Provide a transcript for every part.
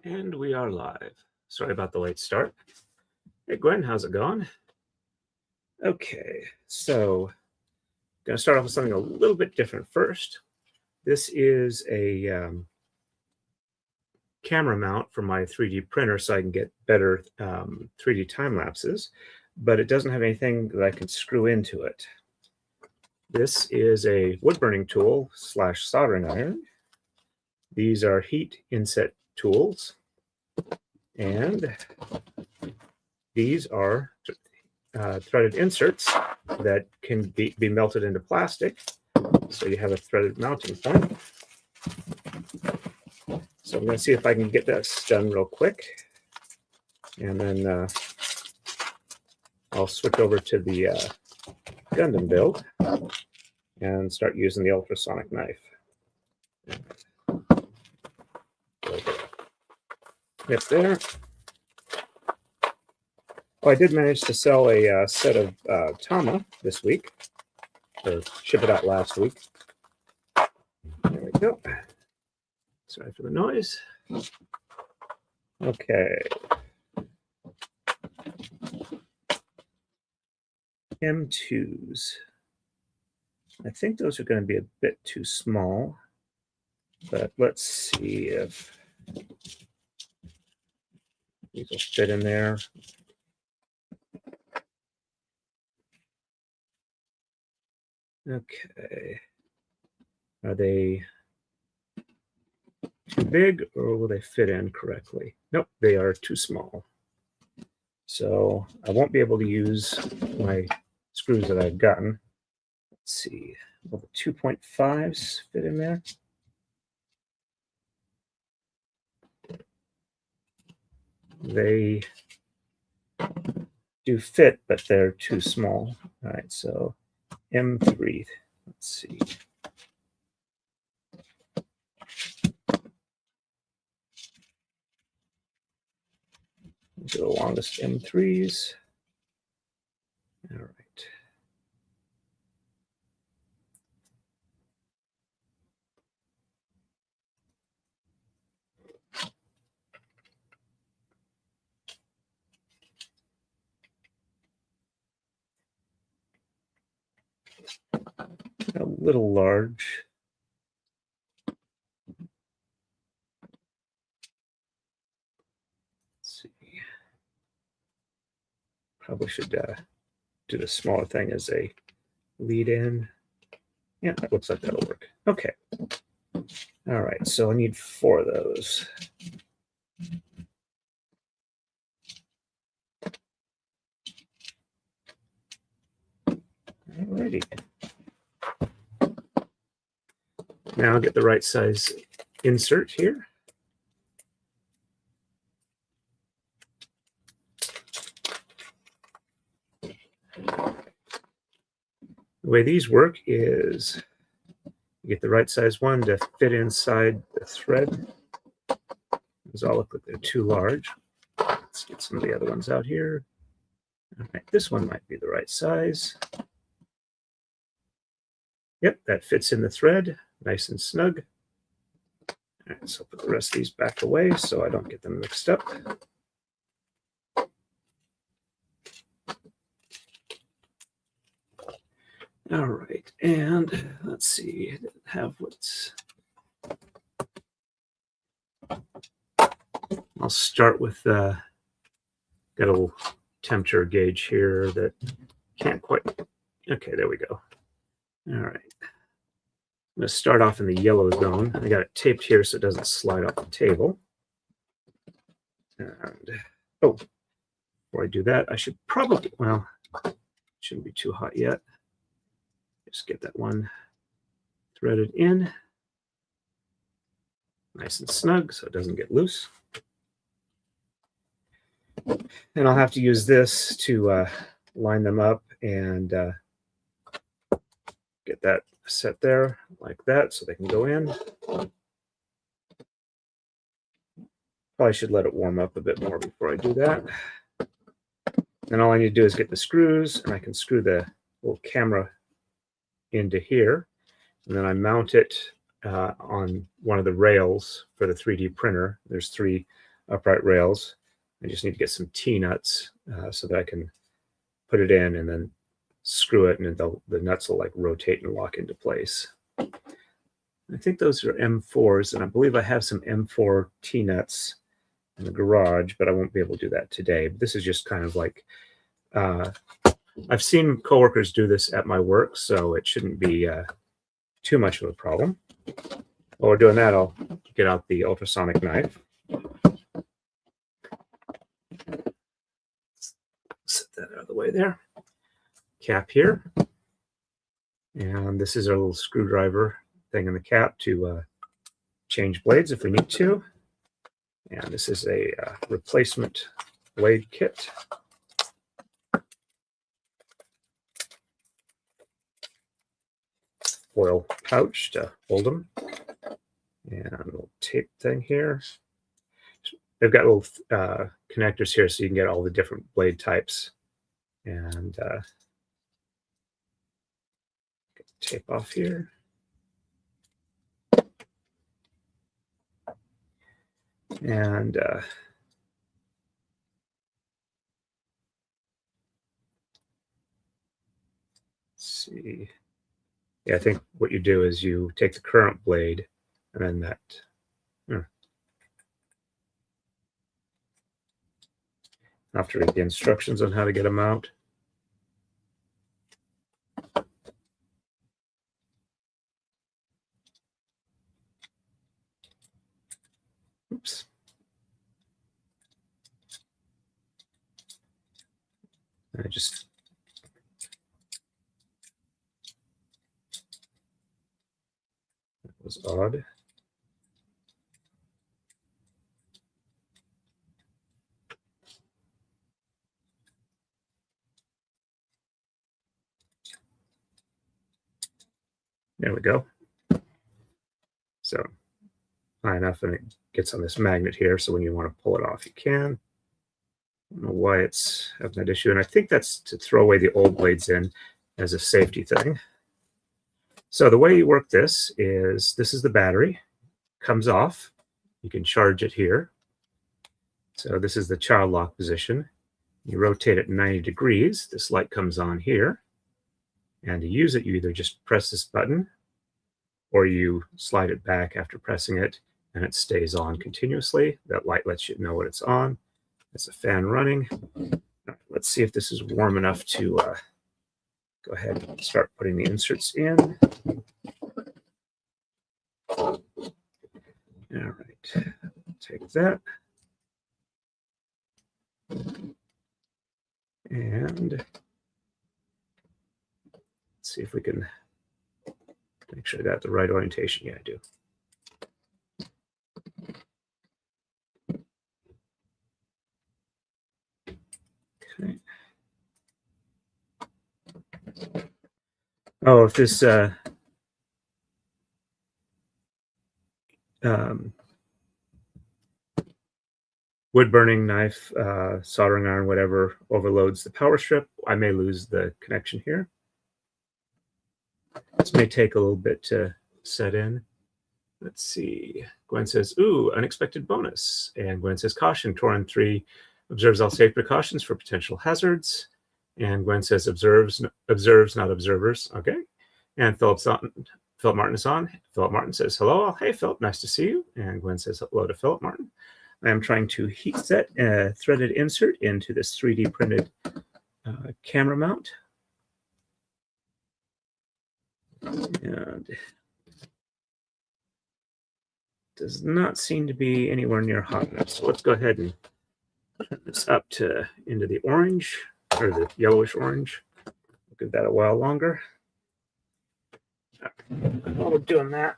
And we are live. Sorry about the late start. Hey, Gwen, how's it going? Okay, so I'm going to start off with something a little bit different first. This is a camera mount for my 3D printer so I can get better 3D time lapses, but it doesn't have anything that I can screw into it. This is a wood burning tool / soldering iron. These are heat inset tools, and these are threaded inserts that can be melted into plastic. So you have a threaded mounting point. So I'm going to see if I can get this done real quick. And then I'll switch over to the Gundam build and start using the ultrasonic knife. Yep, there. Oh, I did manage to sell a set of Tama this week, or ship it out last week. There we go. Sorry for the noise. Okay. M2s. I think those are going to be a bit too small, but let's see if these will fit in there. Okay. Are they too big, or will they fit in correctly? Nope, they are too small. So I won't be able to use my screws that I've gotten. Let's see, will the 2.5s fit in there? They do fit, but they're too small. All right, so M3, let's see. These are the longest M3s. All right. A little large. Let's see. Probably should do the smaller thing as a lead in. Yeah, that looks like that'll work. Okay. All right, so I need 4 of those. Alrighty. Now I'll get the right size insert here. The way these work is you get the right size one to fit inside the thread. These all look like they're too large. Let's get some of the other ones out here. All right, this one might be the right size. Yep, that fits in the thread, nice and snug. All right, so I'll put the rest of these back away so I don't get them mixed up. All right, and let's see, have what's. I'll start with got a little temperature gauge here that can't quite. Okay, there we go. All right. I'm going to start off in the yellow zone. I got it taped here so it doesn't slide off the table. And oh, before I do that, I should probably, well, shouldn't be too hot yet. Just get that one threaded in. Nice and snug so it doesn't get loose. And I'll have to use this to line them up and get that set there like that so they can go in. Probably should let it warm up a bit more before I do that. And all I need to do is get the screws, and I can screw the little camera into here. And then I mount it on one of the rails for the 3D printer. There's 3 upright rails. I just need to get some T-nuts so that I can put it in and then screw it, and the nuts will like rotate and lock into place. I think those are M4s, and I believe I have some M4 T-nuts in the garage, but I won't be able to do that today. But this is just kind of like, I've seen coworkers do this at my work, so it shouldn't be too much of a problem. While we're doing that, I'll get out the ultrasonic knife. Set that out of the way there. Cap here. And this is our little screwdriver thing in the cap to change blades if we need to. And this is a replacement blade kit. Foil pouch to hold them. And a little tape thing here. They've got little connectors here so you can get all the different blade types. And get the tape off here. And let's see. Yeah, I think what you do is you take the current blade and then that. I have to read the instructions on how to get them out. Oops. I just that was odd. There we go. So high enough, and it gets on this magnet here, so when you want to pull it off, you can. I don't know why it's having that issue, and I think that's to throw away the old blades in as a safety thing. So the way you work this is the battery. Comes off. You can charge it here. So this is the child lock position. You rotate it 90 degrees. This light comes on here. And to use it, you either just press this button or you slide it back after pressing it and it stays on continuously. That light lets you know when it's on. There's a fan running. Let's see if this is warm enough to go ahead and start putting the inserts in. All right, take that. And see if we can make sure I got the right orientation. Yeah, I do. Okay. Oh, if this wood burning knife, soldering iron, whatever, overloads the power strip, I may lose the connection here. This may take a little bit to set in. Let's see. Gwen says, ooh, unexpected bonus. And Gwen says, caution, Torin 3 observes all safe precautions for potential hazards. And Gwen says, observes, not observers. Okay. And Philip Martin is on. Philip Martin says, hello. Hey, Philip, nice to see you. And Gwen says, hello to Philip Martin. I am trying to heat set a threaded insert into this 3D printed camera mount. And does not seem to be anywhere near hot enough. So let's go ahead and turn this up into the orange, or the yellowish orange. We'll give that a while longer. While we're doing that,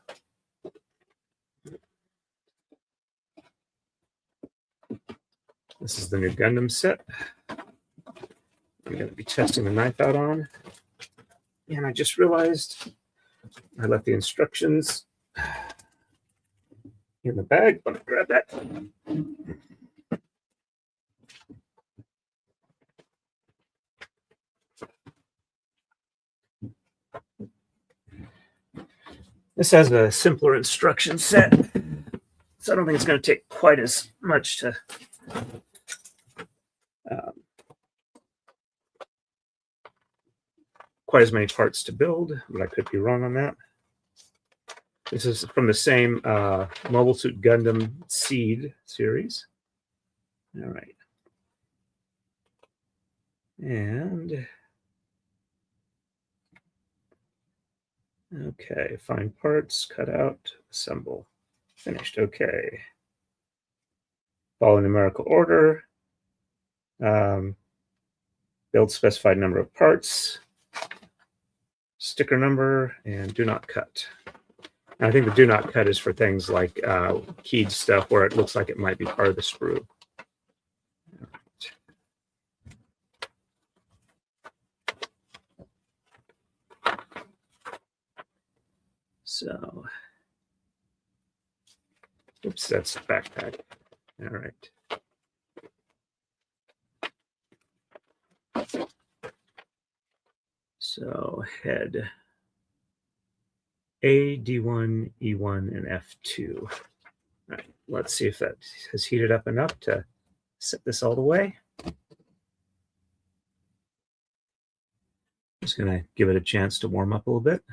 this is the new Gundam set I'm going to be testing the knife out on. And I just realized I left the instructions in the bag. Let me grab that. This has a simpler instruction set. So I don't think it's going to take quite as much to quite as many parts to build, but I could be wrong on that. This is from the same Mobile Suit Gundam Seed series. All right. And okay, find parts, cut out, assemble. Finished. Okay. Follow numerical order. Build specified number of parts. Sticker number, and do not cut. And I think the do not cut is for things like keyed stuff where it looks like it might be part of the sprue. So, oops, that's backpack. All right. So head A, D1, E1, and F2. All right, let's see if that has heated up enough to set this all the way. Just gonna give it a chance to warm up a little bit.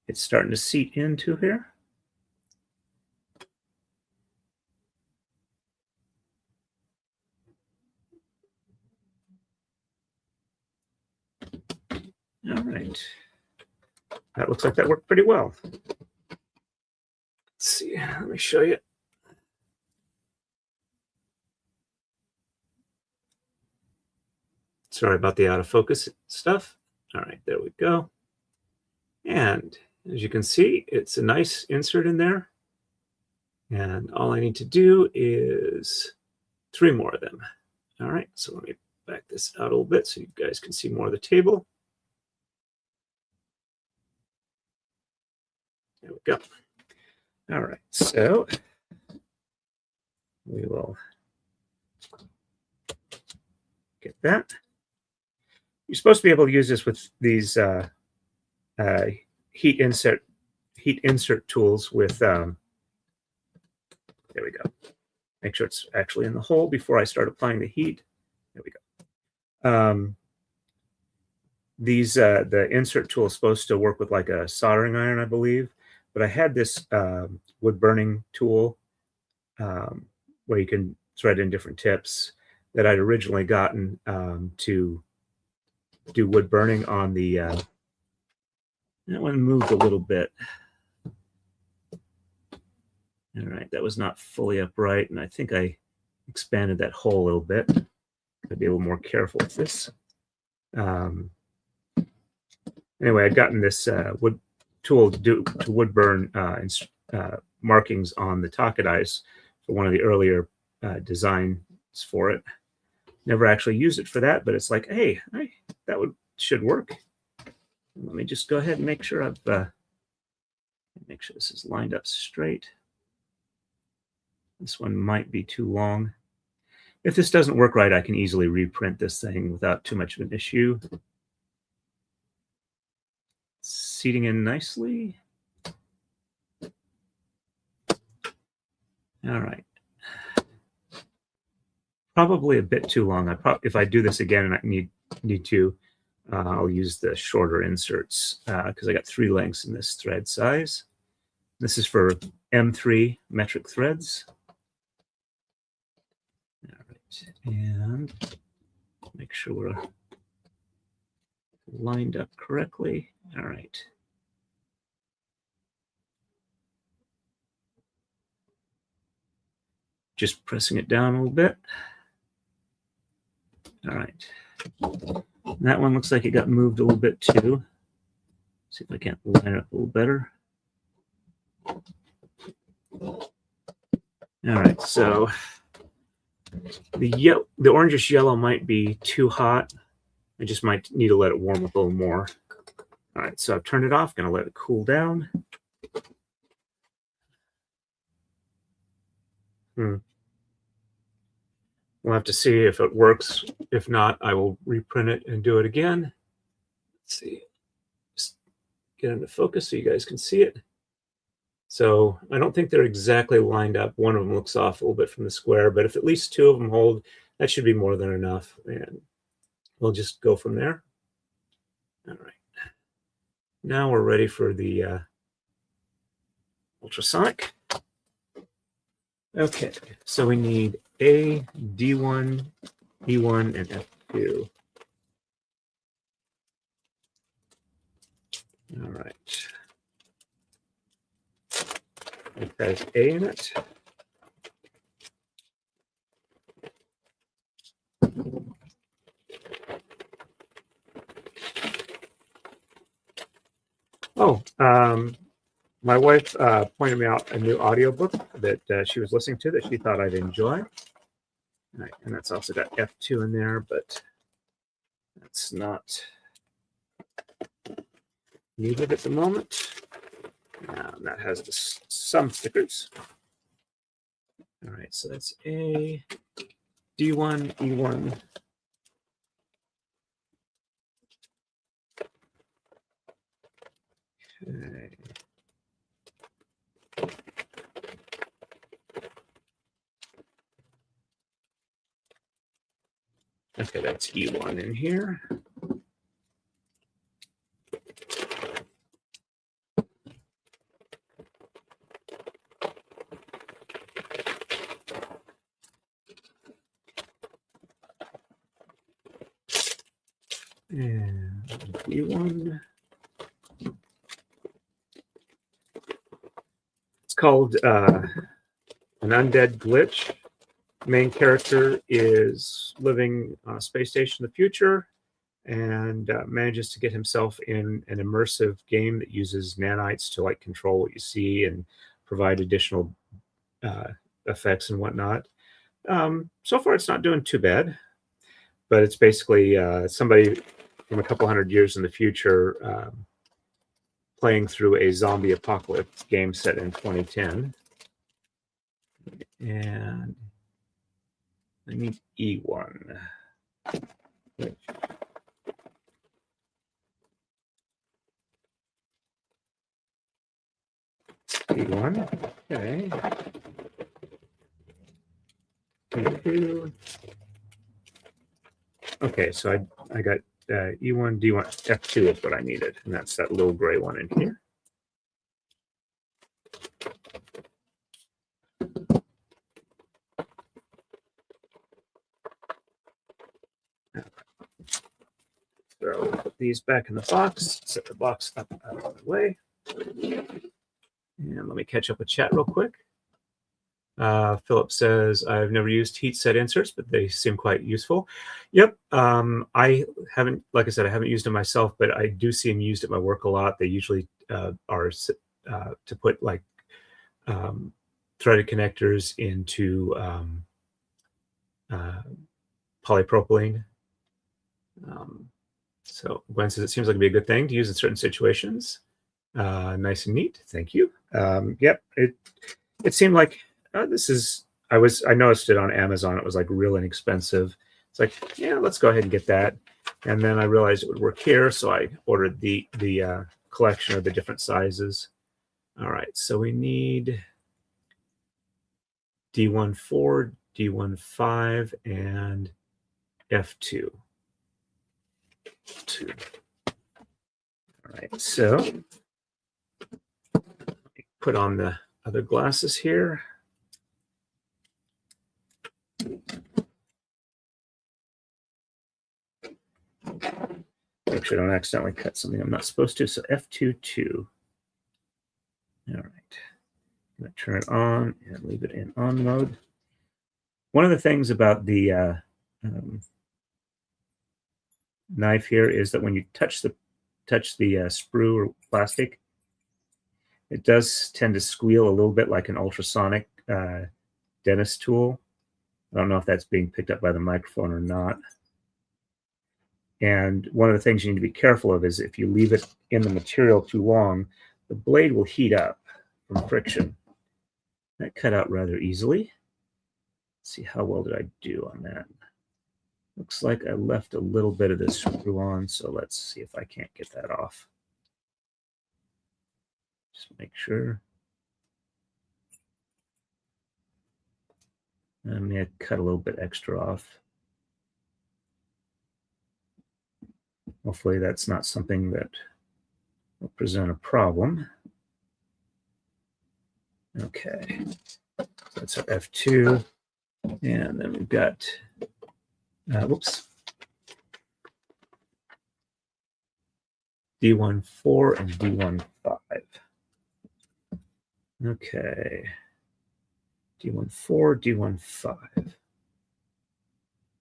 It's starting to seat into here. All right. That looks like that worked pretty well. Let's see, let me show you. Sorry about the out of focus stuff. All right, there we go. And as you can see, it's a nice insert in there. And all I need to do is 3 more of them. All right, so let me back this out a little bit so you guys can see more of the table. There we go. All right, so we will get that. You're supposed to be able to use this with these heat insert tools with, there we go. Make sure it's actually in the hole before I start applying the heat. There we go. The insert tool is supposed to work with like a soldering iron, I believe. But I had this wood burning tool where you can thread in different tips that I'd originally gotten to do wood burning on the, that one moved a little bit. All right, that was not fully upright, and I think I expanded that hole a little bit. I'd be a little more careful with this. Anyway, I'd gotten this wood tool to wood burn markings on the Taka dies for one of the earlier designs for it. Never actually used it for that, but it's like, hey, that should work. Let me just go ahead and make sure make sure this is lined up straight. This one might be too long. If this doesn't work right, I can easily reprint this thing without too much of an issue. Seating in nicely. All right. Probably a bit too long. If I do this again and I need to, I'll use the shorter inserts because I got 3 lengths in this thread size. This is for M3 metric threads. All right, and make sure we're lined up correctly. All right. Just pressing it down a little bit. All right. That one looks like it got moved a little bit too. See if I can't line it up a little better. All right, so the orangish yellow might be too hot. I just might need to let it warm up a little more. All right, so I've turned it off, gonna let it cool down. We'll have to see if it works. If not, I will reprint it and do it again. Let's see. Just get into focus so you guys can see it. So I don't think they're exactly lined up. One of them looks off a little bit from the square, but if at least two of them hold, that should be more than enough. And we'll just go from there. All right. Now we're ready for the ultrasonic. Okay, so we need A, D1, E1, and F2. All right. It has A in it. Oh, my wife pointed me out a new audiobook that she was listening to that she thought I'd enjoy. Right, and that's also got F2 in there, but that's not needed at the moment. And that has some stickers. All right, so that's A, D1, E1. Okay. Okay, that's E1 in here. And E1. It's called An Undead Glitch. Main character is living on a space station in the future and manages to get himself in an immersive game that uses nanites to like control what you see and provide additional effects and whatnot. So far, it's not doing too bad, but it's basically somebody from a couple hundred years in the future playing through a zombie apocalypse game set in 2010. And I need E1. E1, okay. E2. Okay, so I got E1, D1, F2 is what I needed, and that's that little gray one in here. So we'll put these back in the box, set the box up out of the way. And let me catch up with chat real quick. Philip says, I've never used heat set inserts, but they seem quite useful. Yep. I haven't, like I said, I haven't used them myself, but I do see them used at my work a lot. They usually are to put like threaded connectors into polypropylene. So Gwen says it seems like it'd be a good thing to use in certain situations. Nice and neat. Thank you. Yep. It seemed like this is. I noticed it on Amazon. It was like real inexpensive. It's like, yeah, let's go ahead and get that. And then I realized it would work here, so I ordered the collection of the different sizes. All right, so we need D14, D15, and F2. All right, so put on the other glasses here. Make sure I don't accidentally cut something I'm not supposed to. So F22. All right. I'm going to turn it on and leave it in on mode. One of the things about the knife here is that when you touch the sprue or plastic, it does tend to squeal a little bit like an ultrasonic dentist tool. I don't know if that's being picked up by the microphone or not. And one of the things you need to be careful of is if you leave it in the material too long, the blade will heat up from friction. That cut out rather easily. Let's see, how well did I do on that? Looks like I left a little bit of this screw on, so let's see if I can't get that off. Just make sure. I may cut a little bit extra off. Hopefully that's not something that will present a problem. Okay, so that's our F2. And then we've got, whoops, D14 and D15. Okay, D14, D15.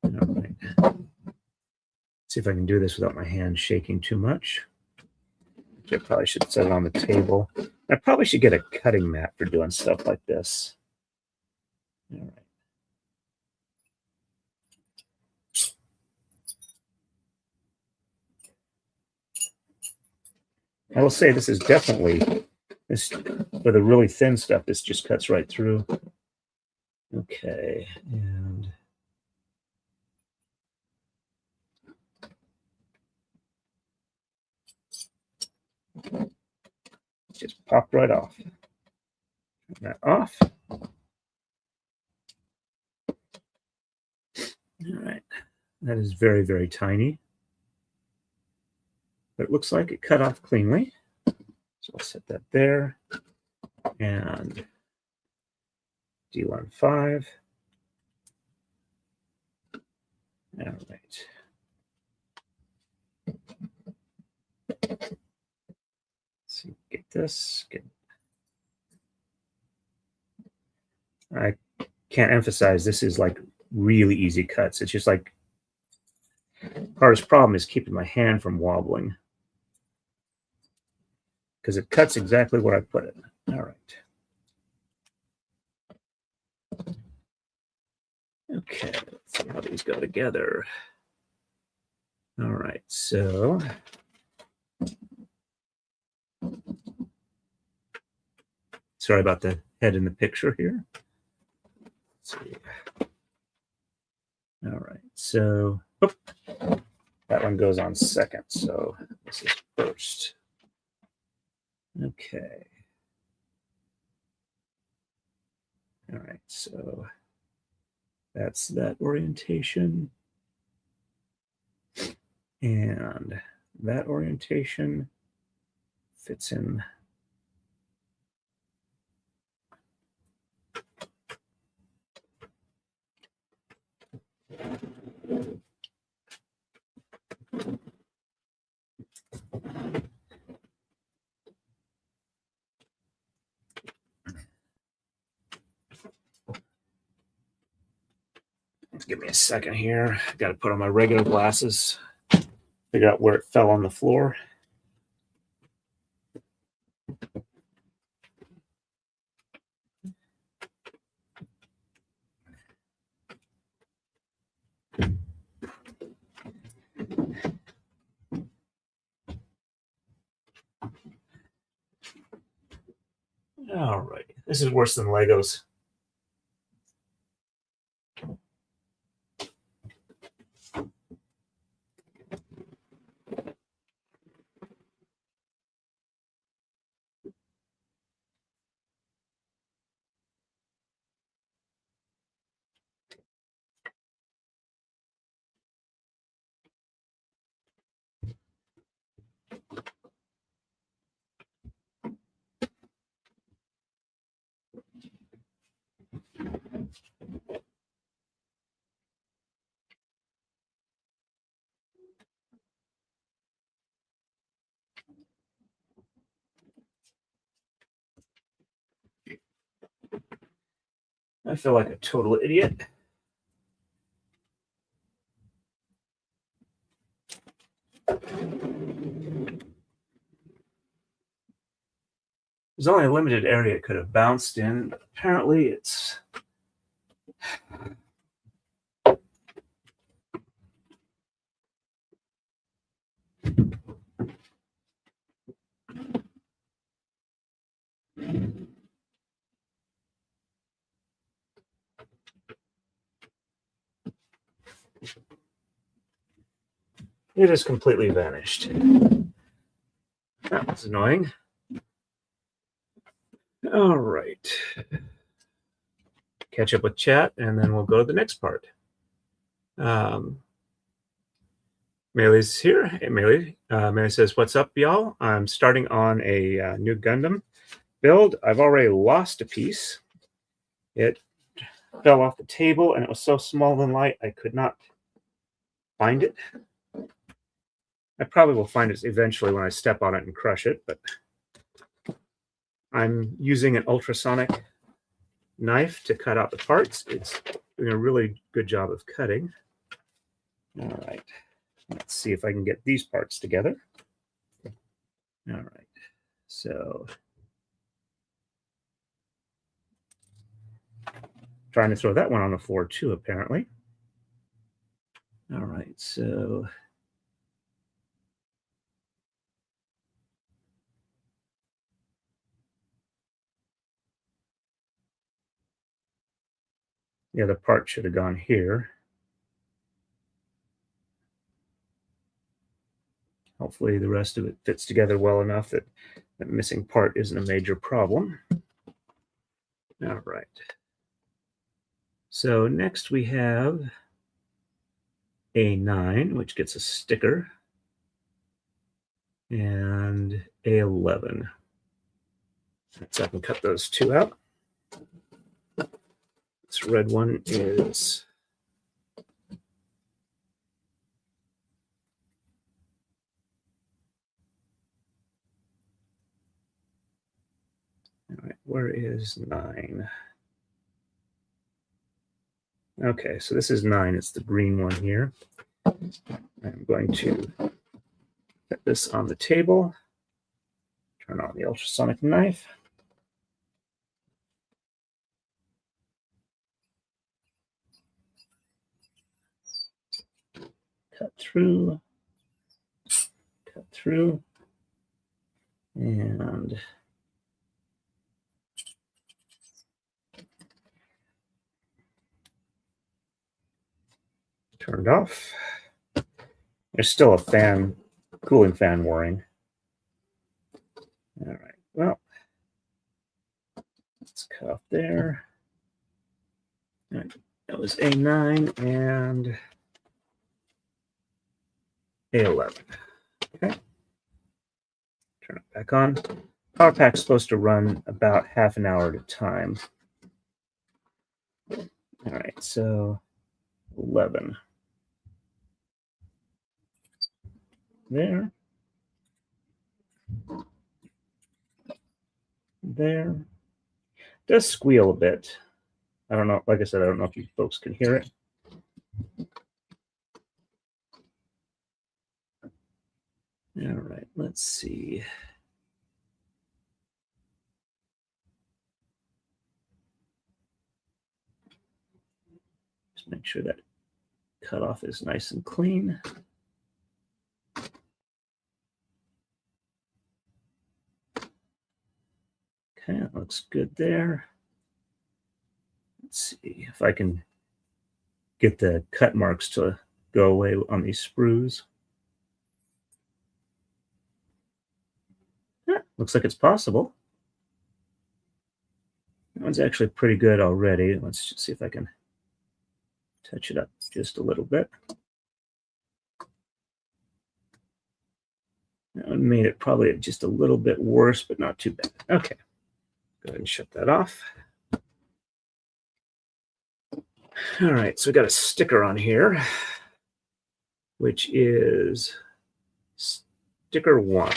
All right. See if I can do this without my hand shaking too much. I probably should set it on the table. I probably should get a cutting mat for doing stuff like this. All right. I will say this is definitely, this for the really thin stuff, this just cuts right through. Okay, and just popped right off. Turn that off. All right, that is very, very tiny. But it looks like it cut off cleanly. So I'll set that there. And D15. All right. Let's see, get this. I can't emphasize this is like really easy cuts. It's just like hardest problem is keeping my hand from wobbling because it cuts exactly where I put it. All right. Okay, let's see how these go together. All right, so sorry about the head in the picture here. Let's see. All right, so that one goes on second, so this is first. Okay. All right, so that's that orientation. And that orientation fits in. Give me a second here. I got to put on my regular glasses, figure out where it fell on the floor. All right. This is worse than Legos. I feel like a total idiot. There's only a limited area it could have bounced in, but apparently it's it has completely vanished. That was annoying. All right. Catch up with chat, and then we'll go to the next part. Melee's here. Hey, Melee. Melee says, "What's up, y'all? I'm starting on a new Gundam build. I've already lost a piece. It fell off the table, and it was so small and light I could not find it. I probably will find it eventually when I step on it and crush it, but I'm using an ultrasonic knife to cut out the parts. It's doing a really good job of cutting. All right. Let's see if I can get these parts together. All right. So trying to throw that one on the floor too, apparently. All right. So the other part should have gone here. Hopefully the rest of it fits together well enough that the missing part isn't a major problem. All right. So next we have A9, which gets a sticker, and A11. So I can cut those two out. This red one is all right. Where is 9? Okay, so this is 9. It's the green one here. I'm going to put this on the table. Turn on the ultrasonic knife. Cut through, and turned off. There's still a fan, cooling fan whirring. All right, well, let's cut off there. All right, that was A9 and A11. Okay. Turn it back on. Power pack's supposed to run about half an hour at a time. All right, so 11. There. There. It does squeal a bit. I don't know. Like I said, I don't know if you folks can hear it. All right, let's see. Just make sure that cutoff is nice and clean. Okay, that looks good there. Let's see if I can get the cut marks to go away on these sprues. Yeah, looks like it's possible. That one's actually pretty good already. Let's just see if I can touch it up just a little bit. That one made it probably just a little bit worse, but not too bad. Okay, go ahead and shut that off. All right, so we got a sticker on here, which is sticker 1.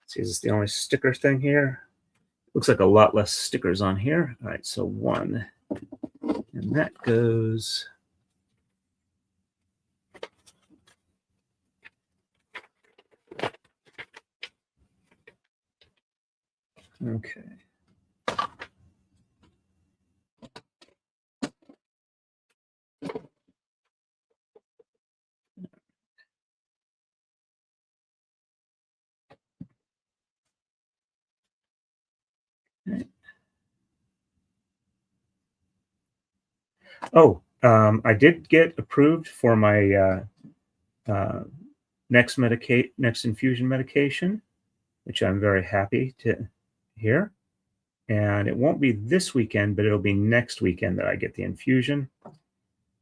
See, is this the only sticker thing here? Looks like a lot less stickers on here. All right, so 1. And that goes... Okay. Oh, I did get approved for my next infusion medication, which I'm very happy to here. And it won't be this weekend, but it'll be next weekend that I get the infusion.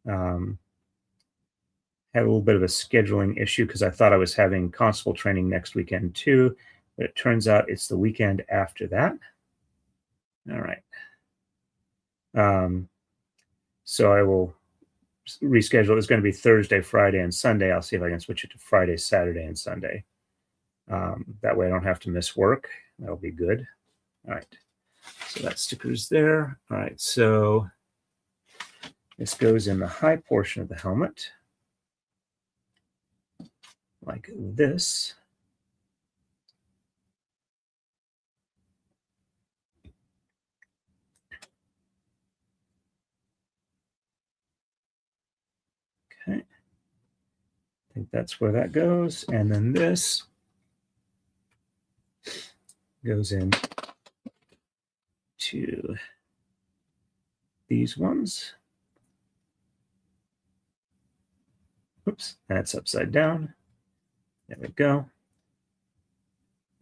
Had a little bit of a scheduling issue because I thought I was having constable training next weekend too, but it turns out it's the weekend after that. All right. So I will reschedule. It's going to be Thursday, Friday, and Sunday. I'll see if I can switch it to Friday, Saturday, and Sunday. That way I don't have to miss work. That'll be good. All right. So that sticker's there. All right. So this goes in the high portion of the helmet, like this. Okay. I think that's where that goes. And then this goes in to these ones. Oops, that's upside down. There we go.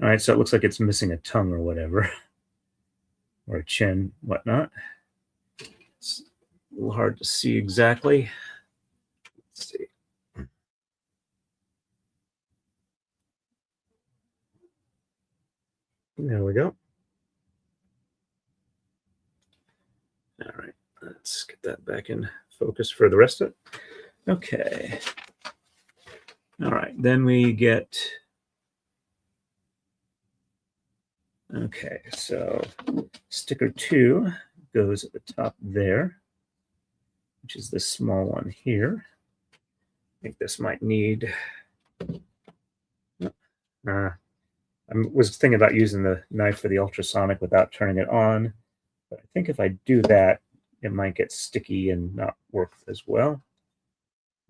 All right, so it looks like it's missing a tongue or whatever, or a chin, whatnot. It's a little hard to see exactly. Let's see. There we go. All right, let's get that back in focus for the rest of it. Okay. All right, then we get, okay, so sticker 2 goes at the top there, which is this small one here. I think this might need, I was thinking about using the knife for the ultrasonic without turning it on, but I think if I do that, it might get sticky and not work as well.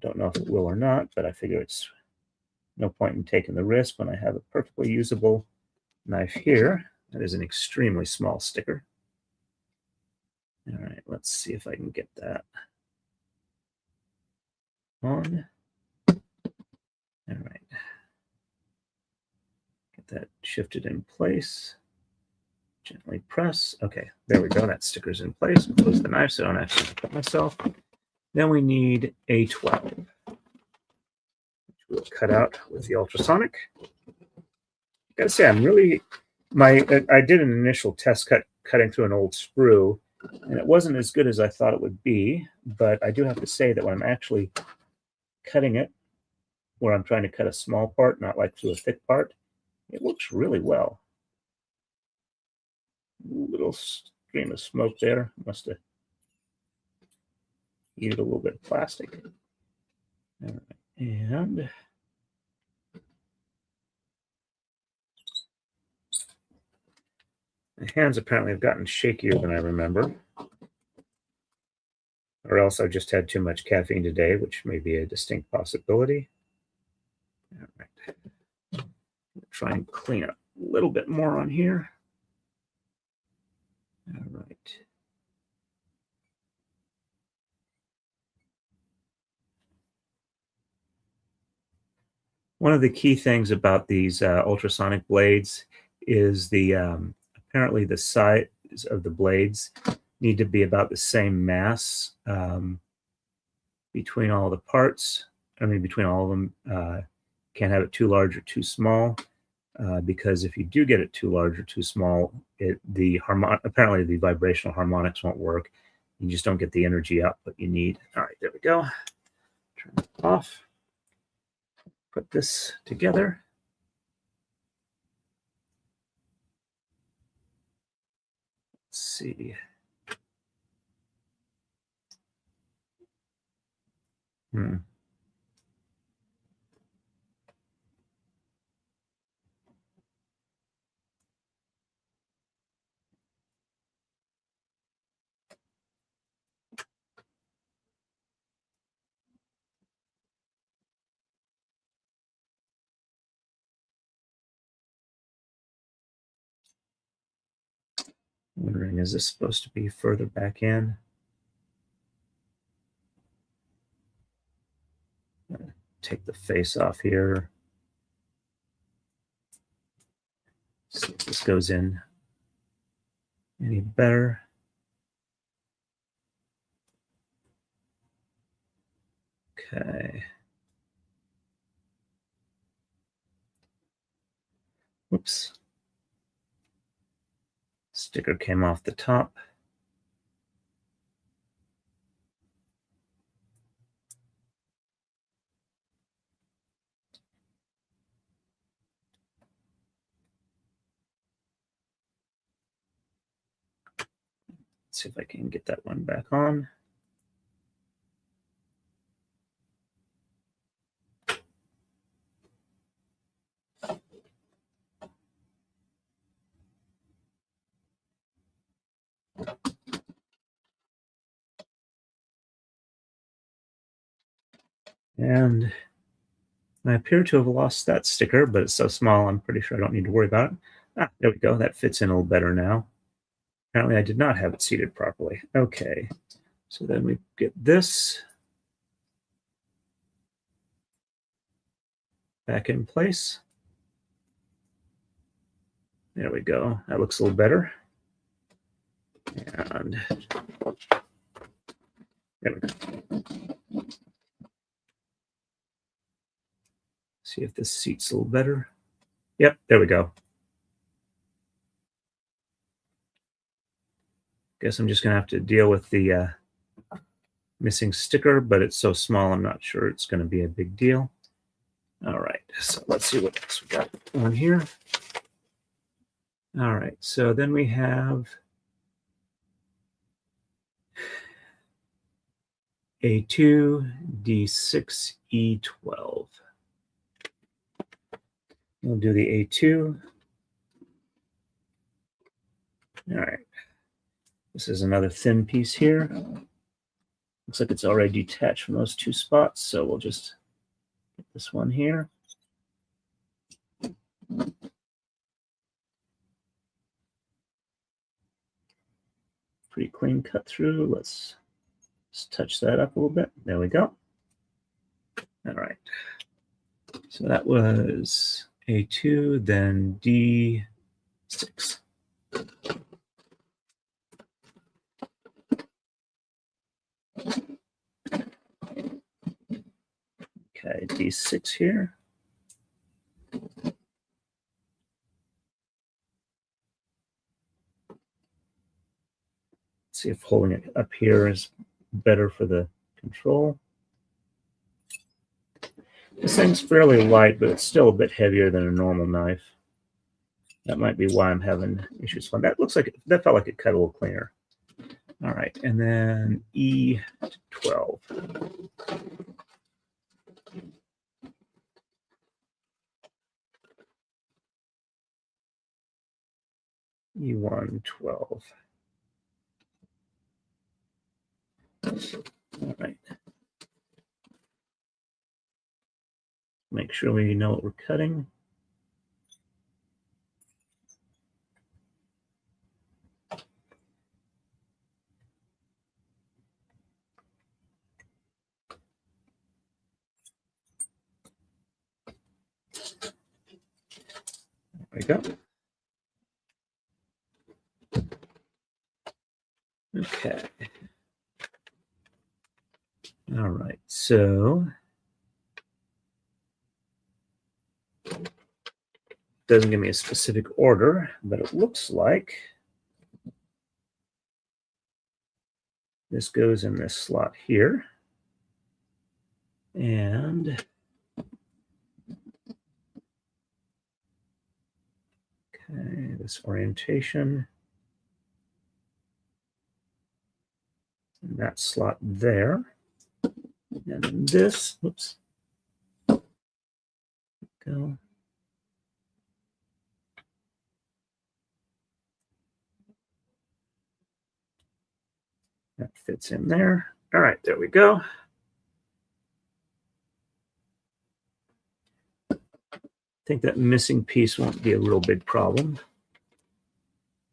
Don't know if it will or not, but I figure it's no point in taking the risk when I have a perfectly usable knife here. That is an extremely small sticker. All right, let's see if I can get that on. All right. Get that shifted in place. Gently press. Okay, there we go. That sticker's in place. Close the knife so I don't have to cut myself. Then we need A12, which we'll cut out with the ultrasonic. Gotta say, I'm really, I did an initial test cutting through an old sprue, and it wasn't as good as I thought it would be, but I do have to say that when I'm actually cutting it, where I'm trying to cut a small part, not like through a thick part, it works really well. Little stream of smoke there. Must have used a little bit of plastic. All right. And my hands apparently have gotten shakier than I remember. Or else I've just had too much caffeine today, which may be a distinct possibility. All right. Try and clean up a little bit more on here. All right. One of the key things about these ultrasonic blades is the apparently the size of the blades need to be about the same mass between all the parts. I mean, between all of them. Can't have it too large or too small, because if you do get it too large or too small, apparently the vibrational harmonics won't work. You just don't get the energy output you need. All right, there we go. Turn it off. Put this together. Let's see. Wondering, is this supposed to be further back in? Take the face off here. See if this goes in Any better? Okay. Whoops. Sticker came off the top. Let's see if I can get that one back on. And I appear to have lost that sticker, but it's so small, I'm pretty sure I don't need to worry about it. Ah, there we go. That fits in a little better now. Apparently I did not have it seated properly. Okay, so then we get this back in place. There we go. That looks a little better. And there we go. See if this seats a little better. Yep, there we go. Guess I'm just going to have to deal with the missing sticker, but it's so small I'm not sure it's going to be a big deal. All right, so let's see what else we got on here. All right, so then we have A2, D6, E12. We'll do the A2. All right, this is another thin piece here. Looks like it's already detached from those two spots, so we'll just get this one here. Pretty clean cut through. Let's just touch that up a little bit. There we go. All right. So that was A2, then D6. Okay, D6 here. See if holding it up here is better for the control. This thing's fairly light, but it's still a bit heavier than a normal knife. That might be why I'm having issues. That looks like that felt like it cut a little cleaner. All right, and then E12. E112. All right. Make sure we know what we're cutting. There we go. Okay. All right, so doesn't give me a specific order, but it looks like this goes in this slot here. And okay, this orientation. And that slot there. And then this, oops. Go. That fits in there. All right, there we go. I think that missing piece won't be a real big problem.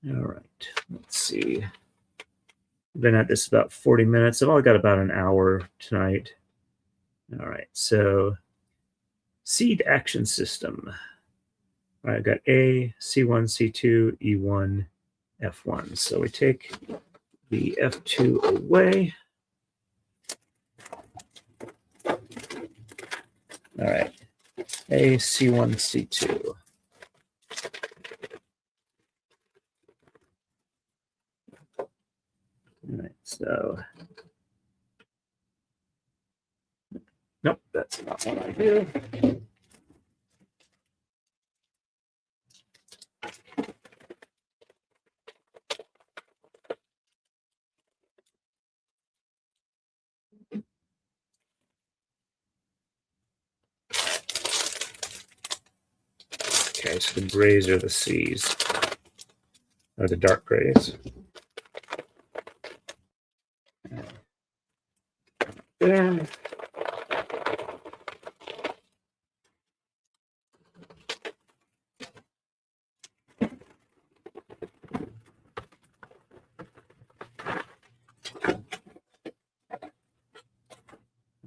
All right, let's see. I've been at this about 40 minutes. I've only got about an hour tonight. All right, so seed action system. All right, I got A, C1, C2, E1, F1. So we take the F2 away. All right, A, C1, C2. All right, so nope, that's not what I do. Okay, so the grays are the C's, or the dark grays. There.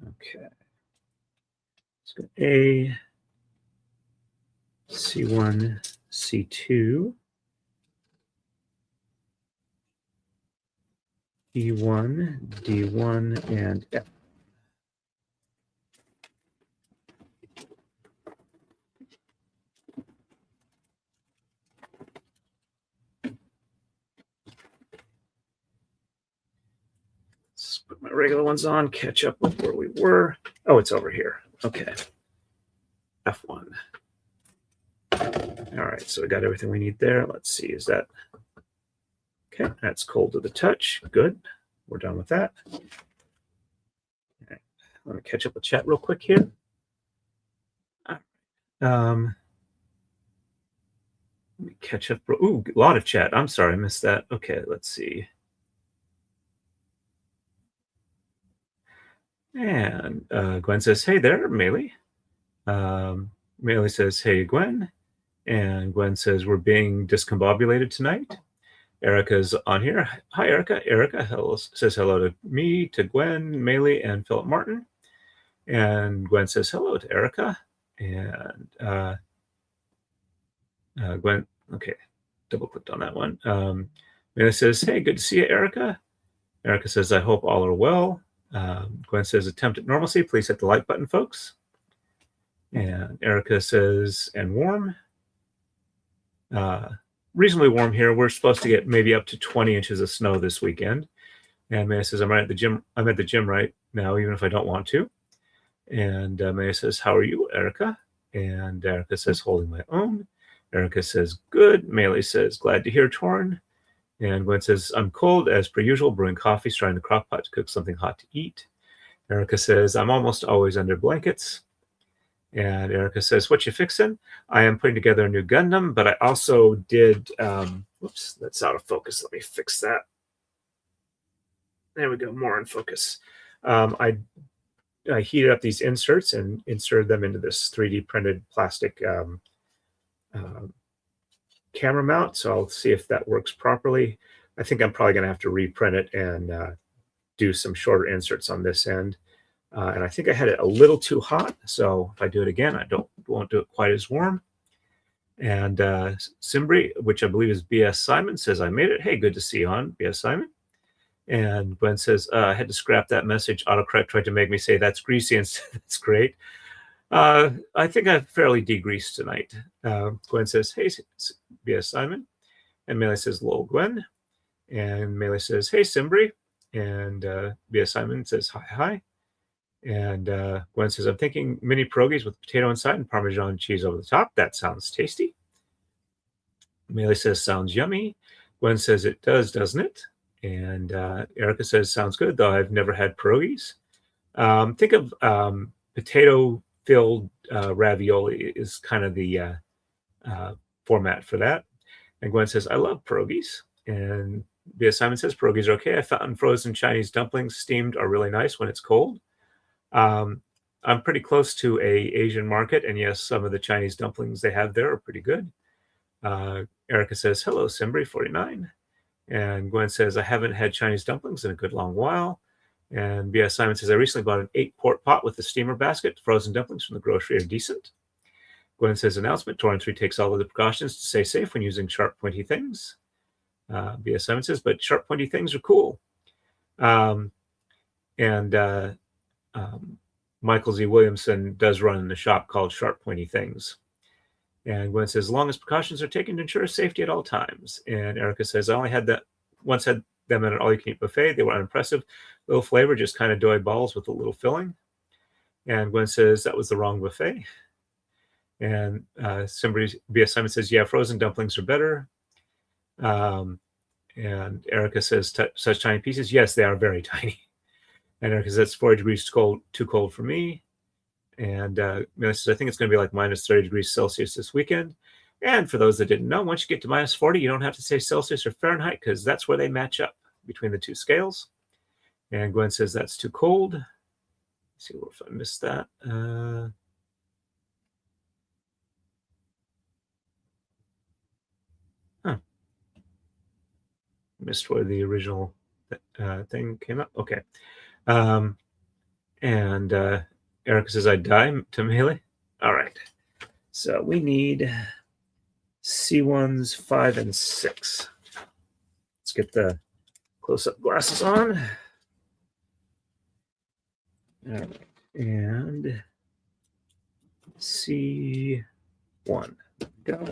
Okay. Let's go A, C1, C2, E1, D1, and F. Let's put my regular ones on, catch up with where we were. Oh, it's over here. Okay. F1. All right, so we got everything we need there. Let's see, is that... Okay, that's cold to the touch. Good. We're done with that. All right. Let me catch up with chat real quick here. Let me catch up. Ooh, a lot of chat. I'm sorry, I missed that. Okay, let's see. And Gwen says, hey there, Meili. Meili says, hey, Gwen. And Gwen says, we're being discombobulated tonight. Erica's on here. Hi, Erica. Erica says hello to me, to Gwen, Meili, and Philip Martin. And Gwen says hello to Erica. And Gwen, okay, double-clicked on that one. Meili says, hey, good to see you, Erica. Erica says, I hope all are well. Gwen says, attempt at normalcy. Please hit the like button, folks. And Erica says, and warm. Reasonably warm here. We're supposed to get maybe up to 20 inches of snow this weekend. And Maya says, I'm right at the gym. I'm at the gym right now, even if I don't want to. And Maya says, how are you, Erica? And Erica says, holding my own. Erica says, good. Meili says, glad to hear, Torn. And Gwen says, I'm cold as per usual, brewing coffee, trying the crock pot to cook something hot to eat. Erica says, I'm almost always under blankets. And Erica says, what you fixing? I am putting together a new Gundam, but I also did, whoops, that's out of focus. Let me fix that. There we go, more in focus. I heated up these inserts and inserted them into this 3D printed plastic camera mount. So I'll see if that works properly. I think I'm probably going to have to reprint it and do some shorter inserts on this end. And I think I had it a little too hot. So if I do it again, I won't do it quite as warm. And Simbri, which I believe is BS Simon, says, I made it. Hey, good to see you on, BS Simon. And Gwen says, I had to scrap that message. Autocorrect tried to make me say that's greasy instead. That's great. I think I'm fairly degreased tonight. Gwen says, hey, BS Simon. And Meili says, lol, Gwen. And Meili says, hey, Simbri. And BS Simon says, hi, hi. And Gwen says, I'm thinking mini pierogies with potato inside and Parmesan cheese over the top. That sounds tasty. Meili says, sounds yummy. Gwen says, it does, doesn't it? And Erica says, sounds good, though I've never had pierogies. Think of potato-filled ravioli is kind of the format for that. And Gwen says, I love pierogies. And Simon says, pierogies are okay. I found frozen Chinese dumplings steamed are really nice when it's cold. I'm pretty close to a Asian market, and yes, some of the Chinese dumplings they have there are pretty good. Erica says, hello, Simbri49. And Gwen says, I haven't had Chinese dumplings in a good long while. And BS Simon says, I recently bought an 8-quart pot with a steamer basket. Frozen dumplings from the grocery are decent. Gwen says, announcement, Torrent 3 takes all of the precautions to stay safe when using sharp, pointy things. via Simon says, but sharp, pointy things are cool. And Michael Z. Williamson does run a shop called Sharp, Pointy Things. And Gwen says, as long as precautions are taken to ensure safety at all times. And Erica says, I only had that once had them at an all-you-can-eat buffet. They were unimpressive. Little flavor, just kind of doughy balls with a little filling. And Gwen says, that was the wrong buffet. And somebody via Simon says, yeah, frozen dumplings are better. And Erica says, such tiny pieces. Yes, they are very tiny. And Erica says, it's 40 degrees too cold for me. And Mila says, I think it's going to be like minus 30 degrees Celsius this weekend. And for those that didn't know, once you get to minus 40, you don't have to say Celsius or Fahrenheit because that's where they match up between the two scales. And Gwen says that's too cold. Let's see if I missed that. Missed where the original thing came up. Okay. And Erica says, I'd die to melee. All right. So we need C1s 5 and 6. Let's get the close-up glasses on. All right. And C1. Go.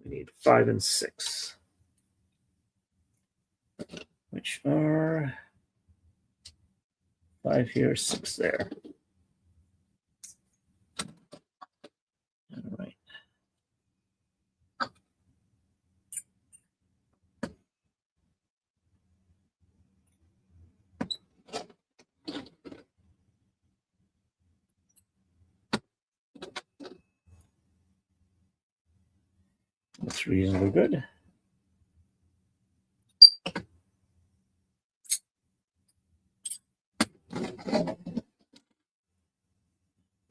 We need 5 and 6. Which are 5 here, 6 there. All right. That's reasonably good.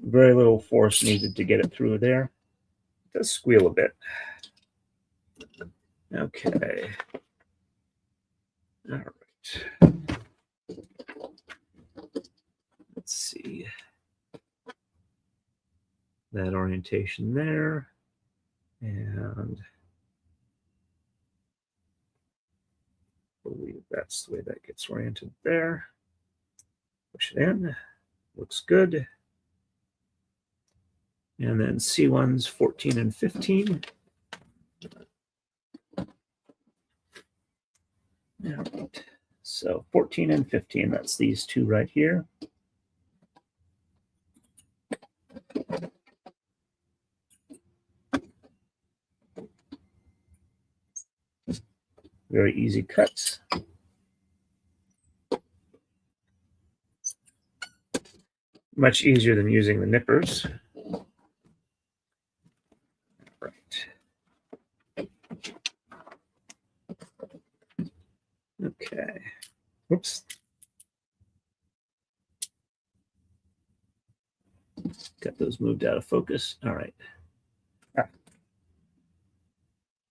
Very little force needed to get it through there. It does squeal a bit. Okay. All right. Let's see. That orientation there. And I believe that's the way that gets oriented there. Push it in. Looks good. And then C1s 14 and 15. All right. So 14 and 15, that's these two right here. Very easy cuts. Much easier than using the nippers. Right. Okay. Whoops. Got those moved out of focus. All right.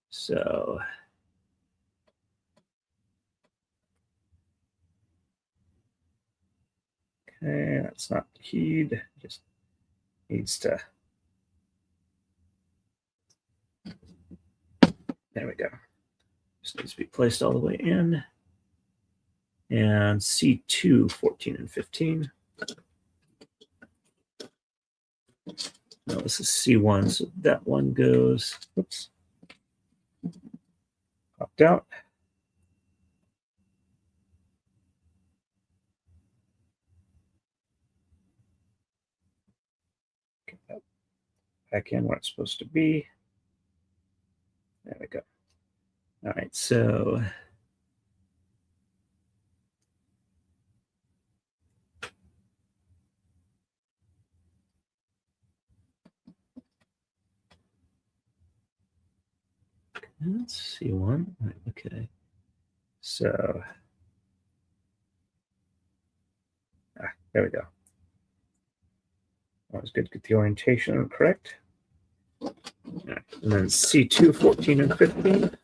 So okay, that's not keyed. Just needs to. There we go. Just needs to be placed all the way in. And C2, 14 and 15. No, this is C1, so that one goes, oops, popped out. Get that back in where it's supposed to be. There we go. All right, so let's see one. Right, okay. So there we go. That was good. Get the orientation correct. Right. And then C2, 14 and 15.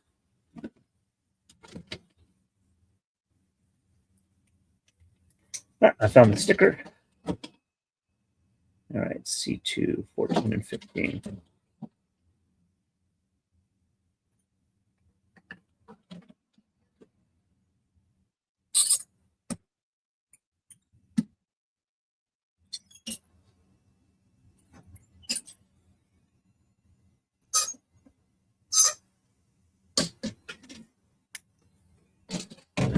I found the sticker. All right, C2, 14 and 15.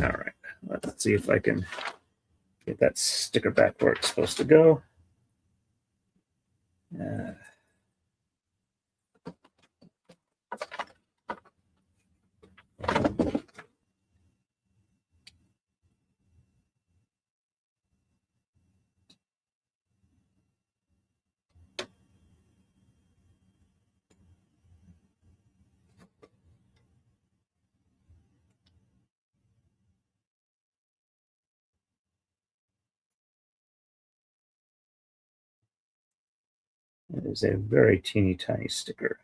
All right, let's see if I can get that sticker back where it's supposed to go. It is a very teeny tiny sticker.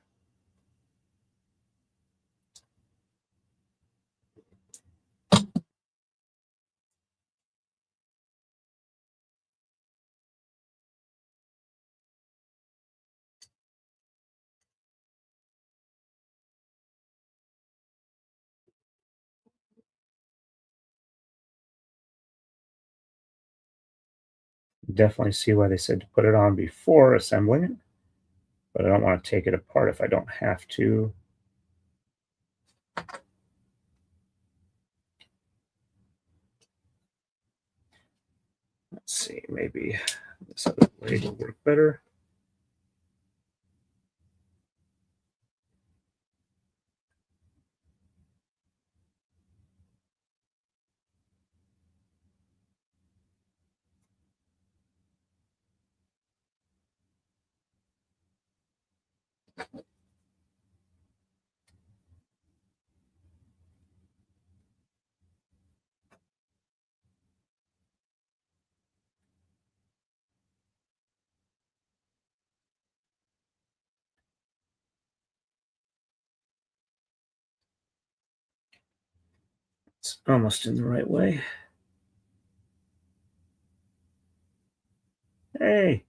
Definitely see why they said to put it on before assembling it, but I don't want to take it apart if I don't have to. Let's see, maybe this other blade will work better. It's almost in the right way. Hey!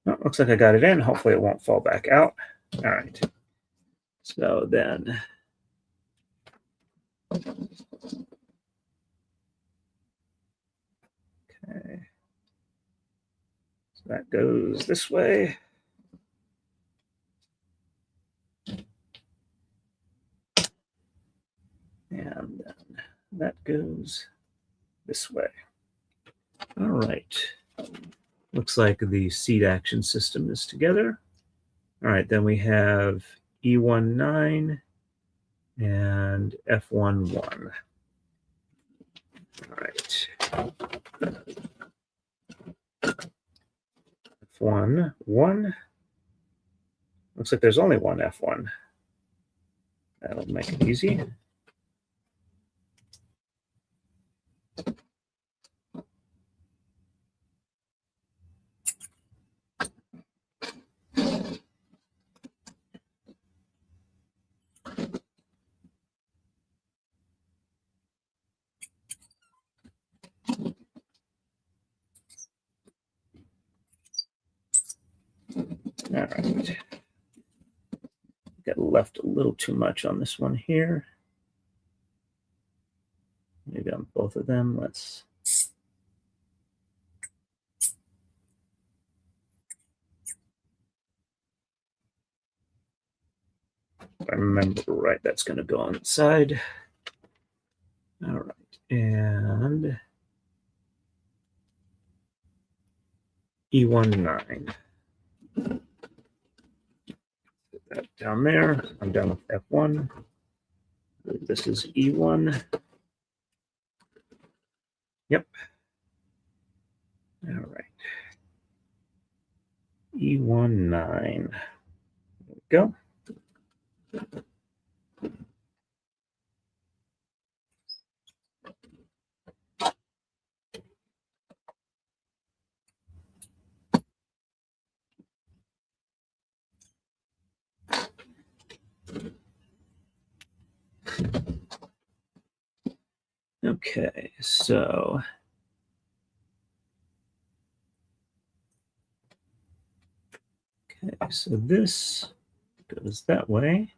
Oh, looks like I got it in. Hopefully it won't fall back out. All right. So then, okay. So that goes this way. And then that goes this way. All right. Looks like the seat action system is together. All right, then we have E19 and F11. All right. F1. Looks like there's only one F1. That'll make it easy. All right. Got left a little too much on this one here. Maybe on both of them. Let's. If I remember right, that's going to go on the side. All right. And E19. Put that down there. I'm done with F1. This is E1. Yep. All right. E19. There we go. Okay, so this goes that way.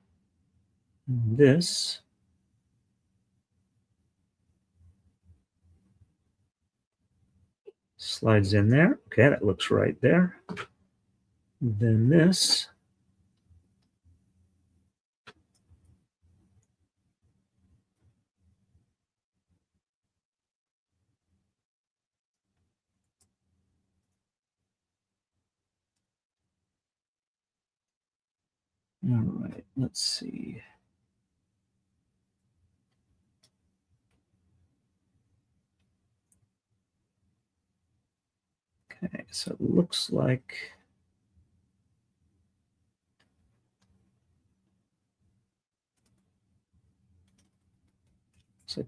And this Slides in there. Okay, that looks right there. Then this. All right, let's see. Okay, so it looks like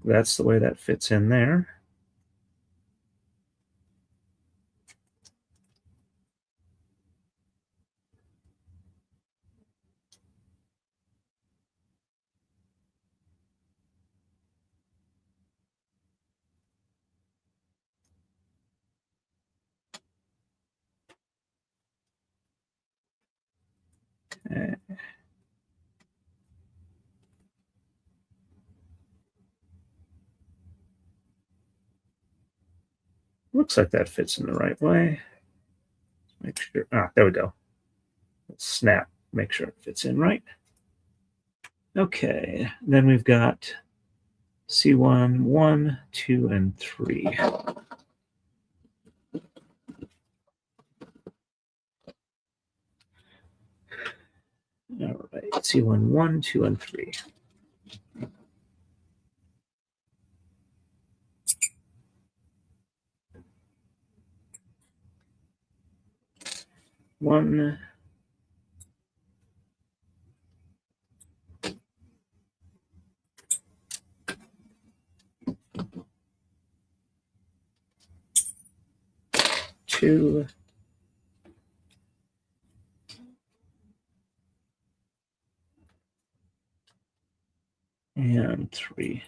that's the way that fits in there. Okay. Looks like that fits in the right way. Make sure. Ah, there we go. Let's snap. Make sure it fits in right. Okay, then we've got C1, 1, 2, and 3. All right, C1, 1, 2, and 3. One, two, and 3.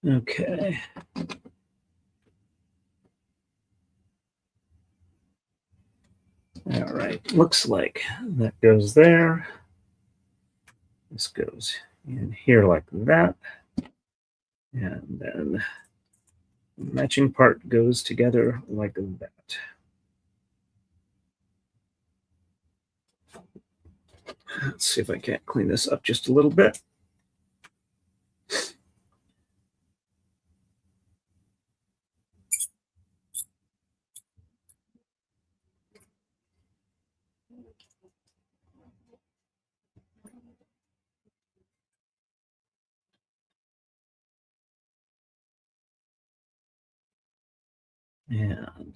Okay. All right, looks like that goes there. This goes in here like that. And then the matching part goes together like that. Let's see if I can't clean this up just a little bit. And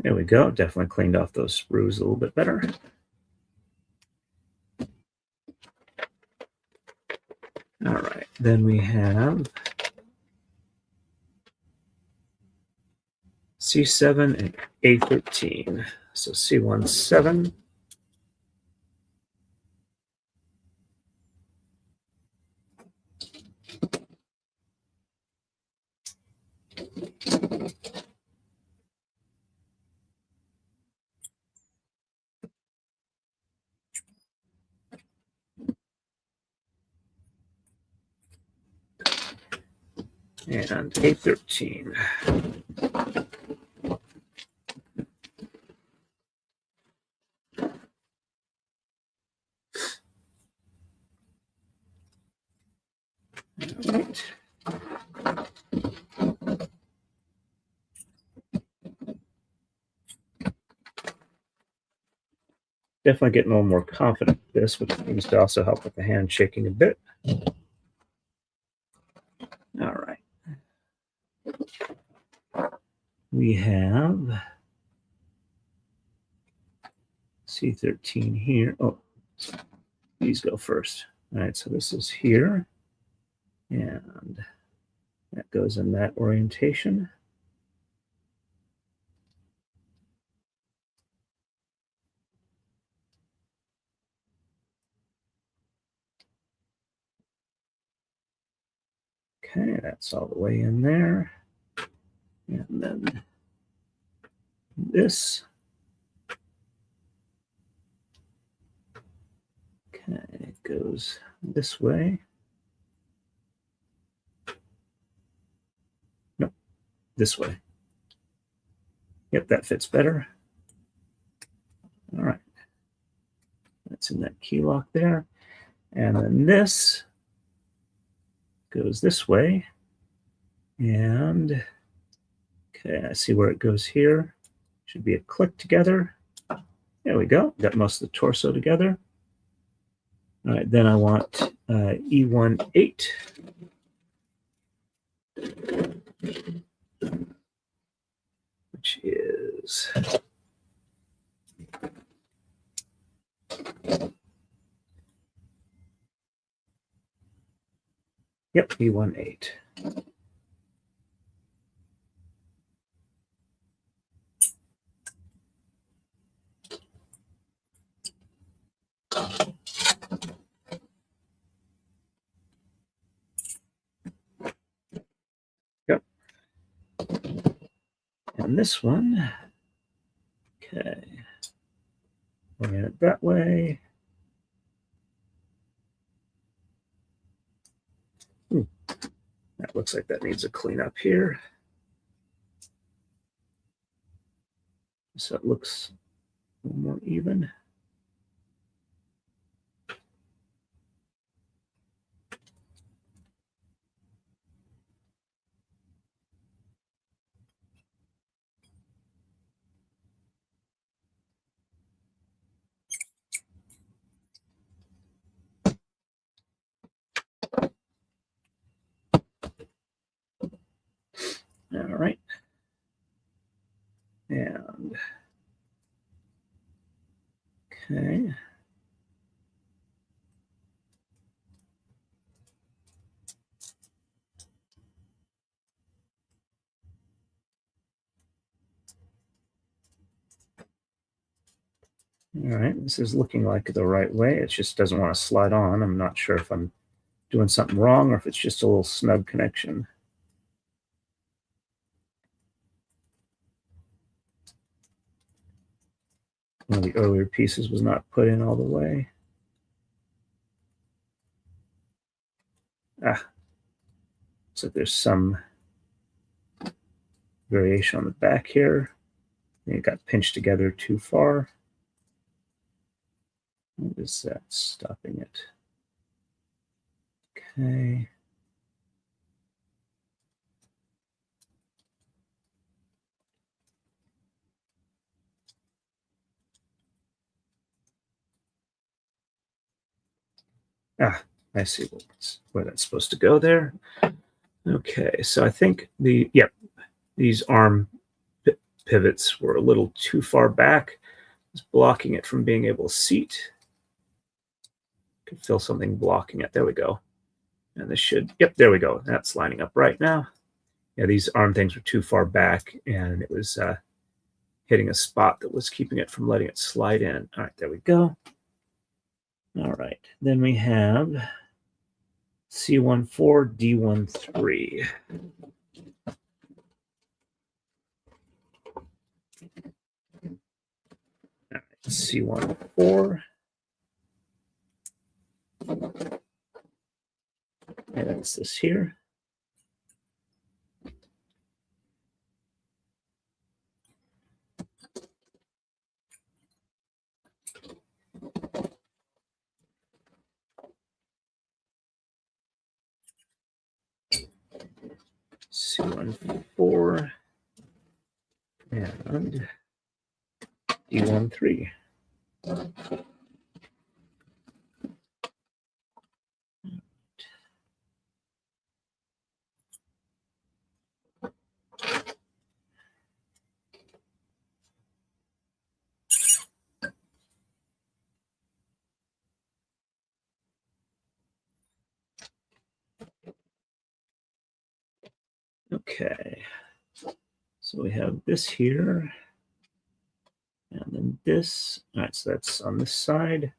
there we go. Definitely cleaned off those sprues a little bit better. All right, then we have C7 and A13. So C1, 7. And A13. All right. Definitely getting a little more confident with this, which seems to also help with the hand shaking a bit. All right. We have C13 here. Oh, these go first. All right, so this is here. And that goes in that orientation. Okay, that's all the way in there. And then this. Okay, it goes this way. Nope, this way. Yep, that fits better. All right. That's in that key lock there. And then this goes this way. And okay, I see where it goes here. Should be a click together. There we go. Got most of the torso together. All right, then I want E18. Which is yep, E18. Yep. And this one, okay, bring it that way. That looks like that needs a cleanup here. So it looks a little more even. All right. And okay. All right, this is looking like the right way. It just doesn't want to slide on. I'm not sure if I'm doing something wrong or if it's just a little snug connection. One of the earlier pieces was not put in all the way. Looks like there's some variation on the back here. It got pinched together too far. What is that stopping it? Okay. I see where that's supposed to go there. Okay, so I think these arm pivots were a little too far back. It's blocking it from being able to seat. Could feel something blocking it. There we go. And this should, yep, there we go. That's lining up right now. Yeah, these arm things were too far back, and it was hitting a spot that was keeping it from letting it slide in. All right, there we go. All right, then we have C14, D13. All right, C14. And that's this here. C14 and D13. Okay, so we have this here, and then this. All right, so that's on this side.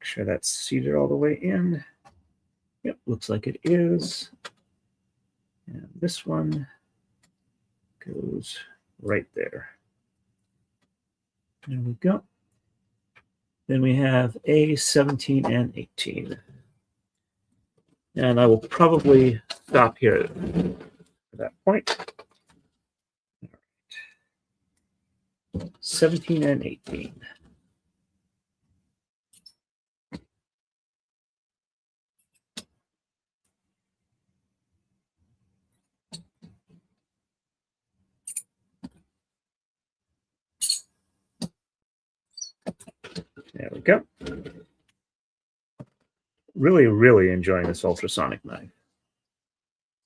sure that's seated all the way in. Yep, looks like it is. And this one goes right there. There we go. Then we have A17 and 18. And I will probably stop here at that point. 17 and 18. There we go. Really, really enjoying this ultrasonic knife.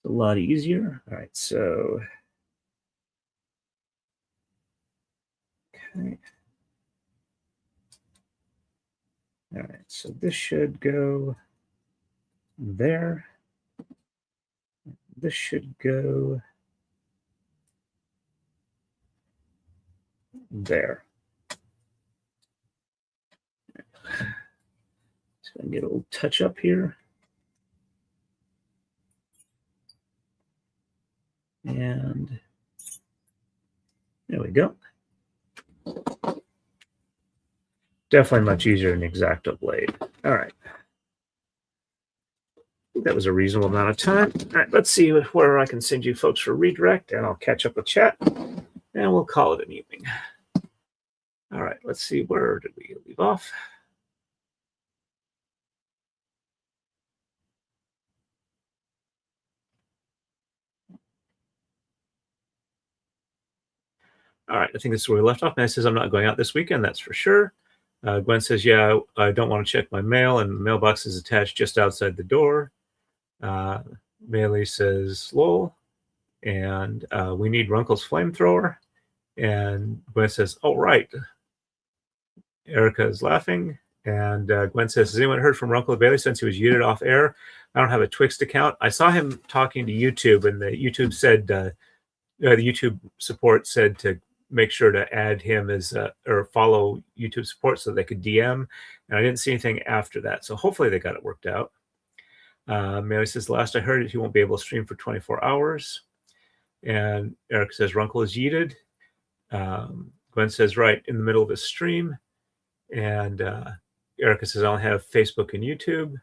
A lot easier. All right, so okay. All right, so this should go there. This should go there. So I can get a little touch up here. And there we go. Definitely much easier than X-Acto blade. All right. That was a reasonable amount of time. All right, let's see where I can send you folks for redirect, and I'll catch up with chat, and we'll call it an evening. All right, let's see, where did we leave off? All right, I think this is where we left off. Matt says, I'm not going out this weekend, that's for sure. Gwen says, yeah, I don't want to check my mail, and the mailbox is attached just outside the door. Bailey says, lol. And we need Runkle's flamethrower. And Gwen says, oh, right. Erica is laughing. And Gwen says, has anyone heard from Runkle Bailey since he was yeeted off air? I don't have a Twixt account. I saw him talking to YouTube, and the YouTube said, the YouTube support said to make sure to add him as or follow YouTube support so they could DM. And I didn't see anything after that. So hopefully they got it worked out. Mary says, last I heard, he won't be able to stream for 24 hours. And Eric says, Runkle is yeeted. Gwen says, right in the middle of his stream. And Erica says, I only have Facebook and YouTube.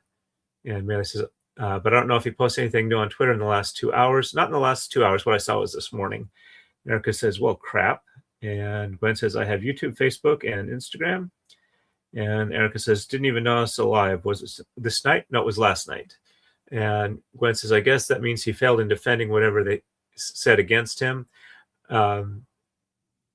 And Mary says, but I don't know if he posted anything new on Twitter in the last 2 hours. Not in the last 2 hours. What I saw was this morning. Erica says, well, crap. And Gwen says, I have YouTube, Facebook, and Instagram. And Erica says, didn't even know I was alive. Was it this night? No, it was last night. And Gwen says, I guess that means he failed in defending whatever they said against him.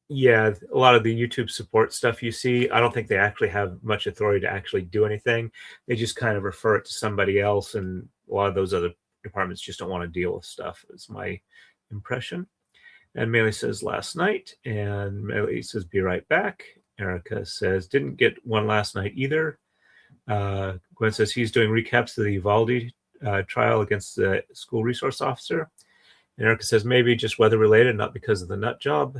Yeah, a lot of the YouTube support stuff you see, I don't think they actually have much authority to actually do anything. They just kind of refer it to somebody else, and a lot of those other departments just don't want to deal with stuff, is my impression. And Melee says, last night. And Melee says, be right back. Erica says, didn't get one last night either. Gwen says he's doing recaps of the Uvalde trial against the school resource officer. And Erica says, maybe just weather-related, not because of the nut job.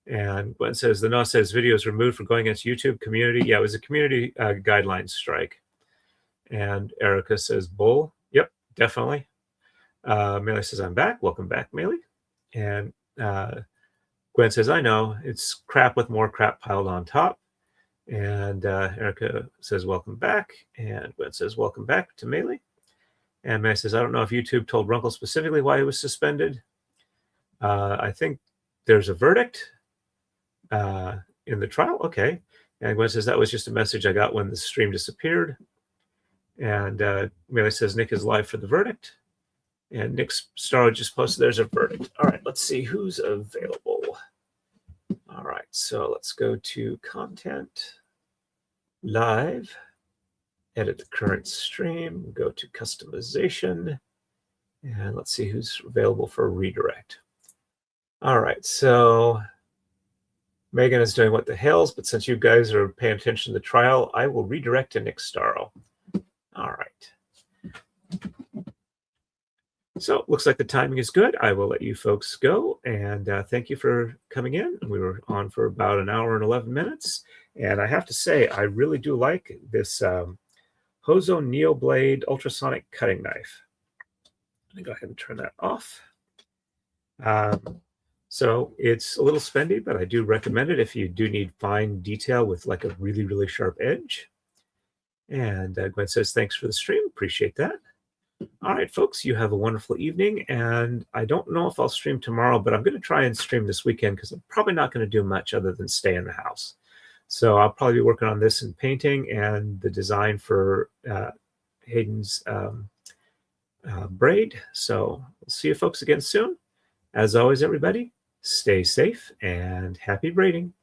And Gwen says, the no says videos removed for going against YouTube community. Yeah, it was a community guidelines strike. And Erica says, bull. Yep, definitely. Melee says, I'm back. Welcome back, Melee. And Gwen says, I know. It's crap with more crap piled on top. And Erica says, welcome back. And Gwen says, welcome back to Melee. And Melee says, I don't know if YouTube told Runkle specifically why he was suspended. I think there's a verdict in the trial. Okay. And Gwen says, that was just a message I got when the stream disappeared. And Melee says, Nick is live for the verdict. And Nick Starro just posted there's a verdict. All right, let's see who's available. All right, so let's go to content, live, edit the current stream, go to customization, and let's see who's available for redirect. All right, so Megan is doing what the hells, but since you guys are paying attention to the trial, I will redirect to Nick Starro. All right. So it looks like the timing is good. I will let you folks go. And thank you for coming in. We were on for about an hour and 11 minutes. And I have to say, I really do like this Hozo NeoBlade ultrasonic cutting knife. Let me go ahead and turn that off. So it's a little spendy, but I do recommend it if you do need fine detail with like a really, really sharp edge. And Gwen says, thanks for the stream. Appreciate that. All right, folks, you have a wonderful evening. And I don't know if I'll stream tomorrow, but I'm going to try and stream this weekend because I'm probably not going to do much other than stay in the house. So I'll probably be working on this and painting and the design for Hayden's braid. So we'll see you folks again soon. As always, everybody, stay safe and happy braiding.